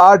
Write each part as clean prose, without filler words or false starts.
8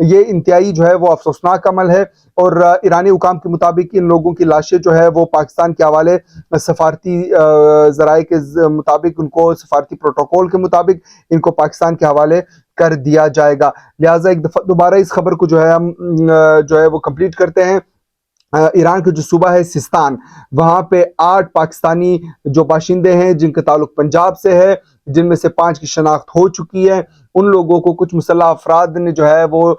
یہ انتہائی جو ہے وہ افسوسناک عمل ہے، اور ایرانی حکام کے مطابق ان لوگوں کی لاشیں جو ہے وہ پاکستان کے حوالے سفارتی ذرائع کے مطابق، ان کو سفارتی پروٹوکول کے مطابق ان کو پاکستان کے حوالے کر دیا جائے گا۔ لہٰذا ایک دفعہ دوبارہ اس خبر کو جو ہے ہم جو ہے وہ کمپلیٹ کرتے ہیں۔ ایران کا جو صوبہ ہے سستان، وہاں پہ 8 پاکستانی جو باشندے ہیں جن کا تعلق پنجاب سے ہے، جن میں سے 5 کی شناخت ہو چکی ہے، ان لوگوں کو کچھ مسلح افراد نے جو ہے وہ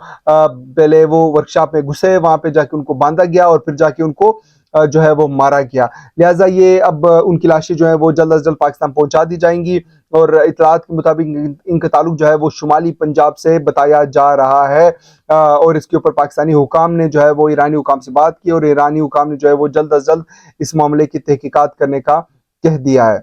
پہلے وہ ورکشاپ میں گھسے، وہاں پہ جا کے ان کو باندھا گیا اور پھر جا کے ان کو جو ہے وہ مارا گیا۔ لہٰذا یہ اب ان کی لاشیں جو ہیں وہ جلد از جلد پاکستان پہنچا دی جائیں گی، اور اطلاعات کے مطابق ان کا تعلق جو ہے وہ شمالی پنجاب سے بتایا جا رہا ہے، اور اس کے اوپر پاکستانی حکام نے جو ہے وہ ایرانی حکام سے بات کی، اور ایرانی حکام نے جو ہے وہ جلد از جلد اس معاملے کی تحقیقات کرنے کا کہہ دیا ہے۔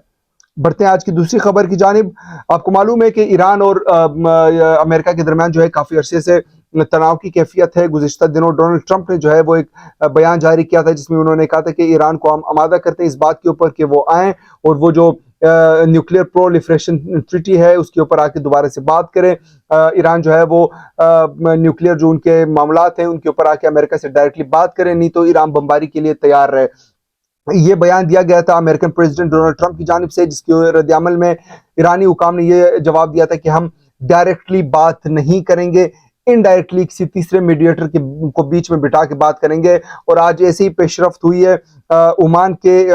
بڑھتے ہیں آج کی دوسری خبر کی جانب۔ آپ کو معلوم ہے کہ ایران اور امریکہ کے درمیان جو ہے کافی عرصے سے تناؤ کی کیفیت ہے۔ گزشتہ دنوں ڈونلڈ ٹرمپ نے جو ہے وہ ایک بیان جاری کیا تھا جس میں انہوں نے کہا تھا کہ ایران کو ہم آمادہ کرتے ہیں اس بات کے اوپر کہ وہ آئیں اور وہ جو نیوکلیئر پرولیفریشن ٹریٹی ہے اس کے اوپر آ کے دوبارہ سے بات کریں۔ ایران جو ہے وہ نیوکلیئر جو ان کے معاملات ہیں ان کے اوپر آ کے امریکہ سے ڈائریکٹلی بات کریں، نہیں تو ایران بمباری کے لیے تیار رہے۔ یہ بیان دیا گیا تھا امریکن پریزیڈنٹ ڈونلڈ ٹرمپ کی جانب سے، جس کے رد عمل میں ایرانی حکام نے یہ جواب دیا تھا کہ ہم ڈائریکٹلی بات نہیں کریں گے، انڈائریکٹلی کسی تیسرے میڈیٹر کو بیچ میں بٹھا کے بات کریں گے۔ اور آج ایسی ہی پیش رفت ہوئی ہے۔ عمان کی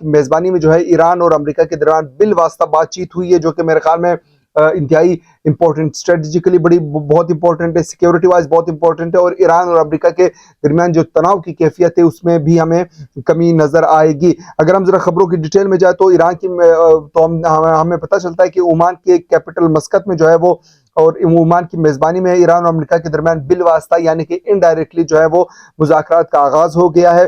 میزبانی میں جو ہے ایران اور امریکہ کے درمیان بالواسطہ بات چیت ہوئی ہے، جو کہ میرے خیال میں انتہائی امپورٹنٹ، اسٹریٹجیکلی بہت امپورٹنٹ ہے، سیکیورٹی وائز بہت امپورٹنٹ ہے، اور ایران اور امریکہ کے درمیان جو تناؤ کی کیفیت ہے اس میں بھی ہمیں کمی نظر آئے گی۔ اگر ہم ذرا خبروں کی ڈیٹیل میں جائیں تو ایران کی تو ہمیں پتہ چلتا ہے کہ عمان کے کیپٹل مسقط میں جو ہے وہ، اور عمان کی میزبانی میں ایران اور امریکہ کے درمیان بالواسطہ یعنی کہ انڈائریکٹلی جو ہے وہ مذاکرات کا آغاز ہو گیا ہے۔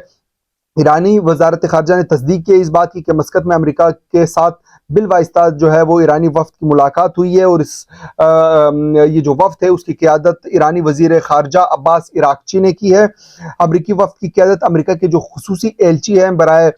ایرانی وزارت خارجہ نے تصدیق کی اس بات کی کہ مسقط میں امریکہ کے ساتھ بالواسطہ جو ہے وہ ایرانی وفد کی ملاقات ہوئی ہے، اور یہ جو وفد ہے اس کی قیادت ایرانی وزیر خارجہ عباس عراقچی نے کی ہے۔ امریکی وفد کی قیادت امریکہ کے جو خصوصی ایلچی ہیں برائے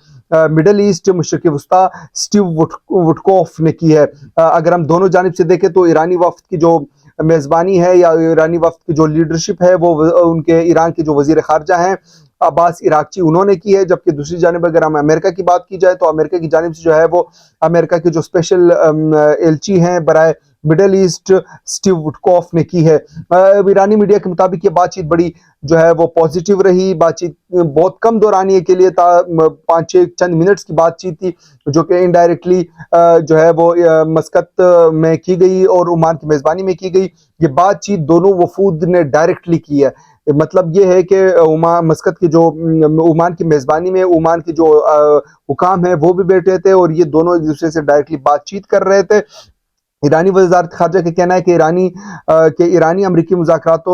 مڈل ایسٹ مشرق وسطیٰ اسٹیو وٹکوف نے کی ہے۔ اگر ہم دونوں جانب سے دیکھیں تو ایرانی وفد کی جو میزبانی ہے یا ایرانی وفد کی جو لیڈرشپ ہے وہ ان کے ایران کے جو وزیر خارجہ ہیں عباس عراقچی انہوں نے کی ہے، جبکہ دوسری جانب اگر ہم امریکہ کی بات کی جائے تو امریکہ کی جانب سے جو ہے وہ امریکہ کے جو اسپیشل ایلچی ہیں برائے مڈل ایسٹ اسٹیو وٹکوف نے کی ہے۔ ایرانی میڈیا کے مطابق یہ بات چیت بڑی جو ہے وہ پازیٹیو رہی، بات چیت بہت کم دورانیے کے لیے 5-6 چند منٹس کی بات چیت تھی، جو کہ انڈائریکٹلی جو ہے وہ مسقط میں کی گئی اور عمان کی میزبانی میں کی گئی۔ یہ بات چیت دونوں وفود نے ڈائریکٹلی کی ہے۔ مطلب یہ ہے کہ مسقط کی جو عمان کی میزبانی میں عمان کے جو حکام ہیں وہ بھی بیٹھے تھے، اور یہ دونوں ایک دوسرے سے ڈائریکٹلی بات چیت کر رہے تھے۔ ایرانی وزارت خارجہ کا کہنا ہے کہ ایرانی امریکی مذاکرات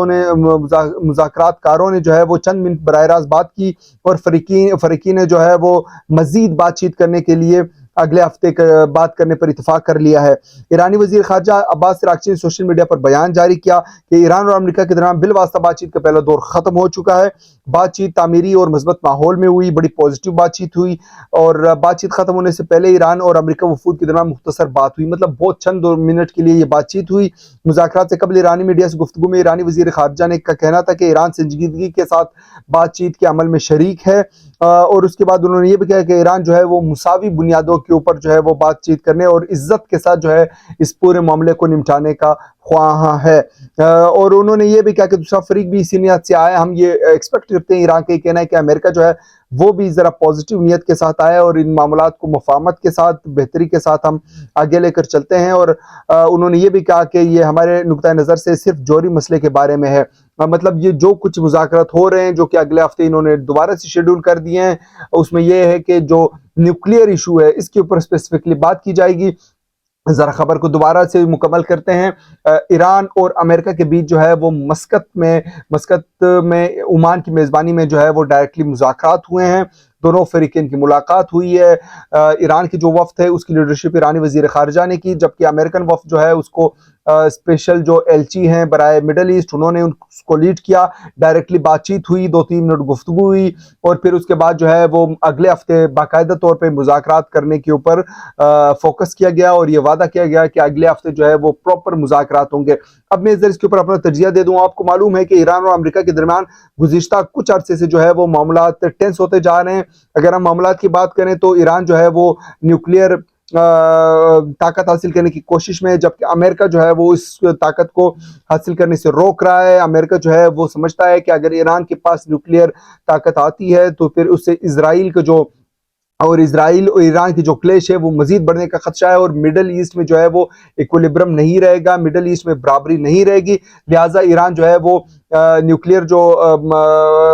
کاروں نے جو ہے وہ چند منٹ براہ راست بات کی، اور فریقین نے جو ہے وہ مزید بات چیت کرنے کے لیے اگلے ہفتے بات کرنے پر اتفاق کر لیا ہے۔ ایرانی وزیر خارجہ عباس عراقچی نے سوشل میڈیا پر بیان جاری کیا کہ ایران اور امریکہ کے درمیان بالواسطہ بات چیت کا پہلا دور ختم ہو چکا ہے۔ بات چیت تعمیری اور مثبت ماحول میں ہوئی، بڑی پازیٹیو بات چیت ہوئی، اور بات چیت ختم ہونے سے پہلے ایران اور امریکہ وفود کے درمیان مختصر بات ہوئی، مطلب بہت چند منٹ کے لیے یہ بات چیت ہوئی۔ مذاکرات سے قبل ایرانی میڈیا سے گفتگو میں ایرانی وزیر خارجہ نے کا کہنا تھا کہ ایران سنجیدگی کے ساتھ بات چیت کے عمل میں شریک ہے، اور اس کے بعد انہوں نے یہ بھی کہا کہ ایران جو ہے وہ مساوی بنیادوں کے اوپر جو ہے وہ بات چیت کرنے اور عزت کے ساتھ جو ہے اس پورے معاملے کو نمٹانے کا خواہاں ہے۔ اور انہوں نے یہ بھی کہا کہ دوسرا فریق بھی اسی نیت سے آیا، ہم یہ ایکسپیکٹ کرتے ہیں، ایران کا یہ کہنا ہے کہ امریکہ جو ہے وہ بھی ذرا پازیٹیو نیت کے ساتھ آیا اور ان معاملات کو مفاہمت کے ساتھ بہتری کے ساتھ ہم آگے لے کر چلتے ہیں۔ اور انہوں نے یہ بھی کہا کہ یہ ہمارے نقطۂ نظر سے صرف جوہری مسئلے کے بارے میں ہے، مطلب یہ جو کچھ مذاکرات ہو رہے ہیں جو کہ اگلے ہفتے انہوں نے دوبارہ سے شیڈول کر دیے ہیں، اس میں یہ ہے کہ جو نیوکلیئر ایشو ہے اس کے اوپر اسپیسیفکلی بات کی جائے گی۔ ذرا خبر کو دوبارہ سے مکمل کرتے ہیں۔ ایران اور امریکہ کے بیچ جو ہے وہ مسقط میں عمان کی میزبانی میں جو ہے وہ ڈائریکٹلی مذاکرات ہوئے ہیں، دونوں فریقین کی ملاقات ہوئی ہے۔ ایران کی جو وفد ہے اس کی لیڈرشپ ایرانی وزیر خارجہ نے کی، جبکہ امریکن وفد جو ہے اس کو اسپیشل جو ایلچی ہیں برائے مڈل ایسٹ، انہوں نے اس کو لیڈ کیا. ڈائریکٹلی بات چیت ہوئی، 2-3 منٹ گفتگو ہوئی، اور پھر اس کے بعد جو ہے وہ اگلے ہفتے باقاعدہ طور پہ مذاکرات کرنے کے اوپر فوکس کیا گیا، اور یہ وعدہ کیا گیا کہ اگلے ہفتے جو ہے وہ پراپر مذاکرات ہوں گے. اب میں اس کے اوپر اپنا تجزیہ دے دوں. آپ کو معلوم ہے کہ ایران اور امریکہ کے درمیان گزشتہ کچھ عرصے سے جو ہے وہ معاملات ٹینس ہوتے جا رہے ہیں. اگر ہم معاملات کی بات کریں تو ایران جو ہے وہ نیوکلیئر طاقت حاصل کرنے کی کوشش میں ہے، جبکہ امریکہ جو ہے وہ اس طاقت کو حاصل کرنے سے روک رہا ہے. امریکہ جو ہے وہ سمجھتا ہے کہ اگر ایران کے پاس نیوکلیئر طاقت آتی ہے تو پھر اس سے اسرائیل اور ایران کی جو کلیش ہے وہ مزید بڑھنے کا خدشہ ہے، اور مڈل ایسٹ میں جو ہے وہ ایکولیبرم نہیں رہے گا، مڈل ایسٹ میں برابری نہیں رہے گی. لہٰذا ایران جو ہے وہ نیوکلیئر جو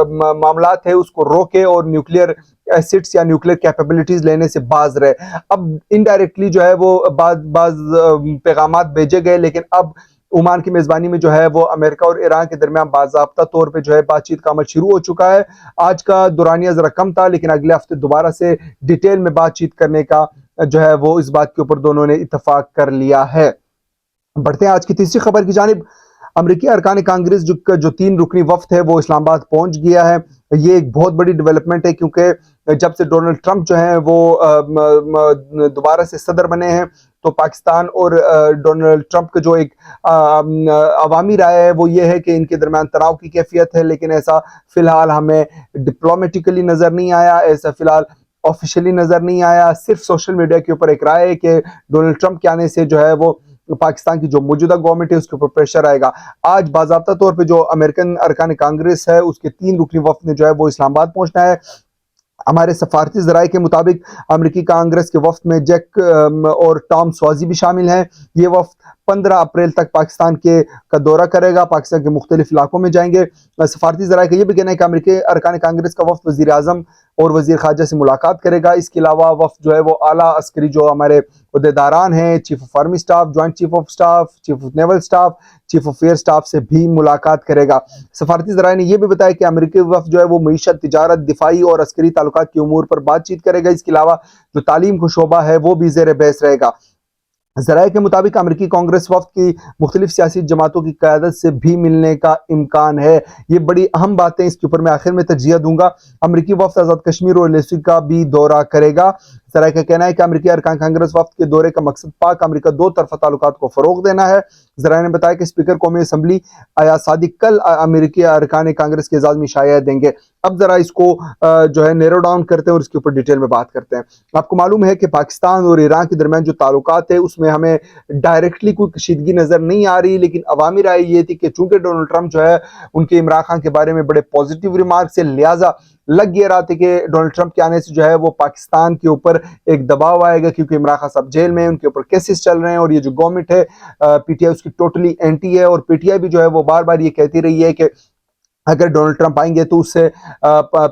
معاملات ہے اس کو روکے اور نیوکلیئر ایسٹس یا نیوکلیئر کیپیبلٹیز لینے سے باز رہے. اب انڈائریکٹلی جو ہے وہ بعض پیغامات بھیجے گئے، لیکن اب عمان کی میزبانی میں جو ہے وہ امریکہ اور ایران کے درمیان باضابطہ طور پہ جو ہے بات چیت کا عمل شروع ہو چکا ہے. آج کا دورانیہ ذرا کم تھا، لیکن اگلے ہفتے دوبارہ سے ڈیٹیل میں بات چیت کرنے کا جو ہے وہ اس بات کے اوپر دونوں نے اتفاق کر لیا ہے. بڑھتے ہیں آج کی تیسری خبر کی جانب. امریکی ارکان کانگریس جو 3 رکنی وفد ہے وہ اسلام آباد پہنچ گیا ہے. یہ ایک بہت بڑی ڈیولپمنٹ ہے، کیونکہ جب سے ڈونلڈ ٹرمپ جو ہیں وہ دوبارہ سے صدر بنے ہیں تو پاکستان اور ڈونلڈ ٹرمپ کا جو ایک عوامی رائے ہے وہ یہ ہے کہ ان کے درمیان تناؤ کی کیفیت ہے، لیکن ایسا فی الحال ہمیں ڈپلومیٹیکلی نظر نہیں آیا، ایسا فی الحال آفیشلی نظر نہیں آیا. صرف سوشل میڈیا کے اوپر ایک رائے ہے کہ ڈونلڈ ٹرمپ کے آنے سے جو ہے وہ پاکستان کی جو موجودہ گورنمنٹ ہے اس کے اوپر پریشر آئے گا. آج باضابطہ طور پہ جو امریکن ارکان کانگریس ہے اس کے 3 رکنی وفد نے جو ہے وہ اسلام آباد پہنچنا ہے. ہمارے سفارتی ذرائع کے مطابق امریکی کانگریس کے وفد میں جیک اور ٹام سوازی بھی شامل ہیں. یہ وفد 15 اپریل تک پاکستان کا دورہ کرے گا، پاکستان کے مختلف علاقوں میں جائیں گے. سفارتی ذرائع کا یہ بھی کہنا ہے کہ امریکی ارکان کانگریس کا وفد وزیر اعظم اور وزیر خارجہ سے ملاقات کرے گا. اس کے علاوہ وفد جو ہے وہ اعلیٰ عسکری جو ہمارے عہدیداران ہیں، chief of army staff, joint chief of staff, chief of naval staff, chief of air staff سے بھی ملاقات کرے گا. سفارتی ذرائع نے یہ بھی بتایا کہ امریکی وفد جو ہے وہ معیشت، تجارت، دفاعی اور عسکری تعلقات کے امور پر بات چیت کرے گا. اس کے علاوہ جو تعلیم کا شعبہ ہے وہ بھی زیر بحث رہے گا. ذرائع کے مطابق امریکی کانگریس وفد کی مختلف سیاسی جماعتوں کی قیادت سے بھی ملنے کا امکان ہے. یہ بڑی اہم باتیں، اس کے اوپر میں آخر میں تجزیہ دوں گا. امریکی وفد آزاد کشمیر اور لیسٹی کا بھی دورہ کرے گا. ذرائع کا کہنا ہے کہ امریکی ارکان کانگریس وفد کے دورے کا مقصد پاک امریکہ دو طرفہ تعلقات کو فروغ دینا ہے. ذرائع نے بتایا کہ اسپیکر قومی اسمبلی ایاز صادق کل امریکی ارکان کانگریس کے اعزاز میں شائعہ دیں گے. اب ذرا اس کو جو ہے نیرو ڈاؤن کرتے ہیں اور اس کے اوپر ڈیٹیل میں بات کرتے ہیں. آپ کو معلوم ہے کہ پاکستان اور ایران کے درمیان جو تعلقات ہے اس میں ہمیں ڈائریکٹلی کوئی کشیدگی نظر نہیں آ رہی، لیکن عوامی رائے یہ تھی کہ چونکہ ڈونلڈ ٹرمپ جو ہے ان کے عمران خان کے بارے میں بڑے پازیٹیو ریمارکس سے، لہٰذا لگ یہ رہا تھا کہ ڈونلڈ ٹرمپ کے آنے سے جو ہے وہ پاکستان کے اوپر ایک دباؤ آئے گا، کیونکہ عمران خان صاحب جیل میں ہیں، ان کے اوپر کیسز چل رہے ہیں، اور یہ جو گورنمنٹ ہے پی ٹی آئی اس کی ٹوٹلی اینٹی ہے. اور پی ٹی آئی بھی جو ہے وہ بار بار یہ کہتی رہی ہے کہ اگر ڈونلڈ ٹرمپ آئیں گے تو اس سے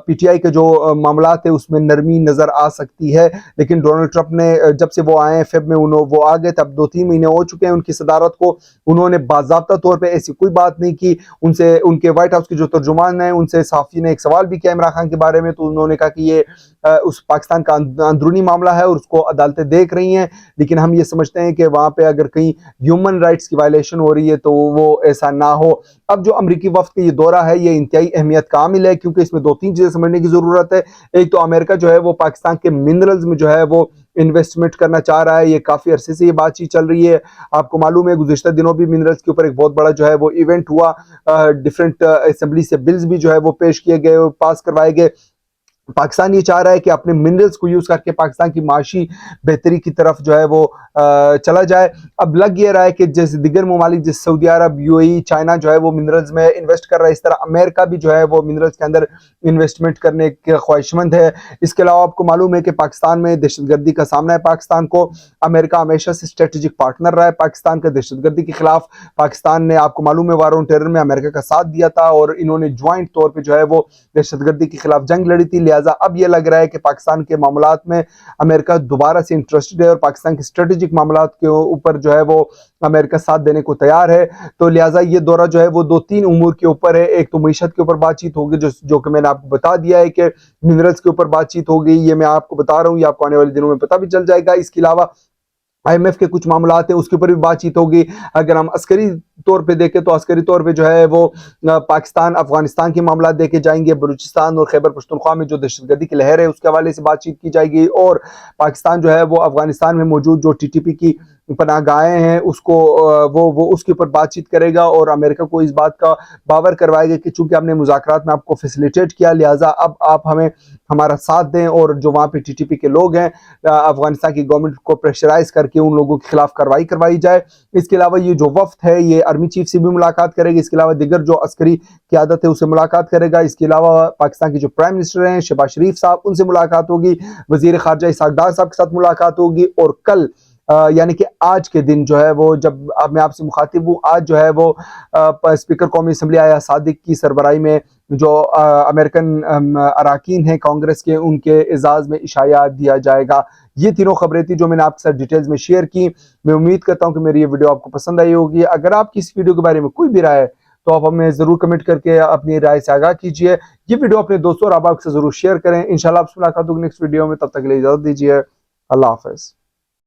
پی ٹی آئی کے جو معاملات ہیں اس میں نرمی نظر آ سکتی ہے. لیکن ڈونلڈ ٹرمپ نے جب سے وہ آئے ہیں فیب میں وہ آ گئے، تب 2-3 مہینے ہو چکے ہیں ان کی صدارت کو. انہوں نے باضابطہ طور پہ ایسی کوئی بات نہیں کی. ان کے وائٹ ہاؤس کے جو ترجمان ہیں ان سے صحافی نے ایک سوال بھی کیا عمران خان کے بارے میں، تو انہوں نے کہا کہ یہ اس پاکستان کا اندرونی معاملہ ہے اور اس کو عدالتیں دیکھ رہی ہیں، لیکن ہم یہ سمجھتے ہیں کہ وہاں پہ اگر کہیں ہیومن رائٹس کی وائلیشن ہو رہی ہے تو وہ ایسا نہ ہو. اب جو امریکی وفد کا یہ دورہ ہے یہ انتہائی اہمیت کا حامل ہے، کیونکہ اس میں 2-3 چیزیں سمجھنے کی ضرورت ہے. ایک تو امریکہ جو ہے وہ پاکستان کے منرلز میں جو ہے وہ انویسٹمنٹ کرنا چاہ رہا ہے. یہ کافی عرصے سے یہ بات چیت چل رہی ہے. آپ کو معلوم ہے گزشتہ دنوں بھی منرلز کے اوپر ایک بہت بڑا جو ہے وہ ایونٹ ہوا. ڈیفرنٹ اسمبلی سے بلز بھی جو ہے وہ پیش کیے گئے، پاس کروائے گئے. پاکستان یہ چاہ رہا ہے کہ اپنے منرلز کو یوز کر کے پاکستان کی معاشی بہتری کی طرف جو ہے وہ چلا جائے. اب لگ یہ رہا ہے کہ جیسے دیگر ممالک جیسے سعودی عرب، یو اے ای، چائنا جو ہے وہ منرلز میں انویسٹ کر رہا ہے، اس طرح امریکہ بھی جو ہے وہ منرلز کے اندر انویسٹمنٹ کرنے کے خواہش مند ہے. اس کے علاوہ آپ کو معلوم ہے کہ پاکستان میں دہشت گردی کا سامنا ہے. پاکستان کو امریکہ ہمیشہ سے اسٹریٹجک پارٹنر رہا ہے پاکستان کا. دہشت گردی کے خلاف پاکستان نے آپ کو معلوم ہے وار آن ٹیرر میں امریکہ کا ساتھ دیا تھا، اور انہوں نے جوائنٹ طور پہ جو ہے وہ دہشت گردی کے خلاف جنگ لڑی تھی. لہٰذا اب یہ لگ رہا ہے کہ پاکستان کے معاملات میں امریکہ دوبارہ سے انٹرسٹڈ ہے، اور پاکستان کے اسٹریٹجک معاملات کے اوپر جو ہے وہ امریکہ ساتھ دینے کو تیار ہے. تو لہٰذا یہ دورہ جو ہے وہ 2-3 امور کے اوپر ہے. ایک تو معیشت کے اوپر بات چیت ہوگی جو کہ میں نے آپ کو بتا دیا ہے کہ منرلز کے اوپر بات چیت ہوگی، یہ میں آپ کو بتا رہا ہوں، یہ آپ کو آنے والے دنوں میں پتہ بھی چل جائے گا. اس کے علاوہ IMF کے کچھ معاملات ہیں اس کے اوپر بھی بات چیت ہوگی. اگر ہم عسکری طور پہ دیکھیں تو عسکری طور پہ جو ہے وہ پاکستان افغانستان کے معاملات دیکھے جائیں گے. بلوچستان اور خیبر پختونخوا میں جو دہشت گردی کی لہر ہے اس کے حوالے سے بات چیت کی جائے گی. اور پاکستان جو ہے وہ افغانستان میں موجود جو TTP کی پناہ گاہیں ہیں اس کو وہ اس کے اوپر بات چیت کرے گا. اور امریکہ کو اس بات کا باور کروائے گا کہ چونکہ ہم نے مذاکرات میں آپ کو فیسیلیٹیٹ کیا لہٰذا اب آپ ہمیں ہمارا ساتھ دیں. اور جو وہاں پہ TTP کے لوگ ہیں افغانستان کی گورنمنٹ کو پریشرائز کر کے ان لوگوں کے خلاف کارروائی کروائی جائے. اس کے علاوہ یہ جو وفد ہے یہ آرمی چیف سے بھی ملاقات کرے گا. اس کے علاوہ دیگر جو عسکری قیادت ہے اسے ملاقات کرے گا. اس کے علاوہ پاکستان کے جو پرائم منسٹر ہیں شہباز شریف صاحب ان سے ملاقات ہوگی. وزیر خارجہ اسحاق ڈار صاحب کے ساتھ ملاقات ہوگی. اور کل یعنی کہ آج کے دن جو ہے وہ جب اب میں آپ سے مخاطب ہوں آج جو ہے وہ اسپیکر قومی اسمبلی آیا صادق کی سربراہی میں جو امریکن اراکین ہیں کانگریس کے ان کے اعزاز میں عشایہ دیا جائے گا. یہ تینوں خبریں تھیں جو میں نے آپ کے ساتھ ڈیٹیلز میں شیئر کی. میں امید کرتا ہوں کہ میری یہ ویڈیو آپ کو پسند آئی ہوگی. اگر آپ کی اس ویڈیو کے بارے میں کوئی بھی رائے ہے تو آپ ہمیں ضرور کمنٹ کر کے اپنی رائے سے آگاہ کیجیے. یہ ویڈیو اپنے دوستوں اور احباب سے ضرور شیئر کریں. انشاءاللہ آپ سے ملاقات ہوگی نیکسٹ ویڈیو میں. تب تک کے لیے اجازت دیجیے. اللہ حافظ.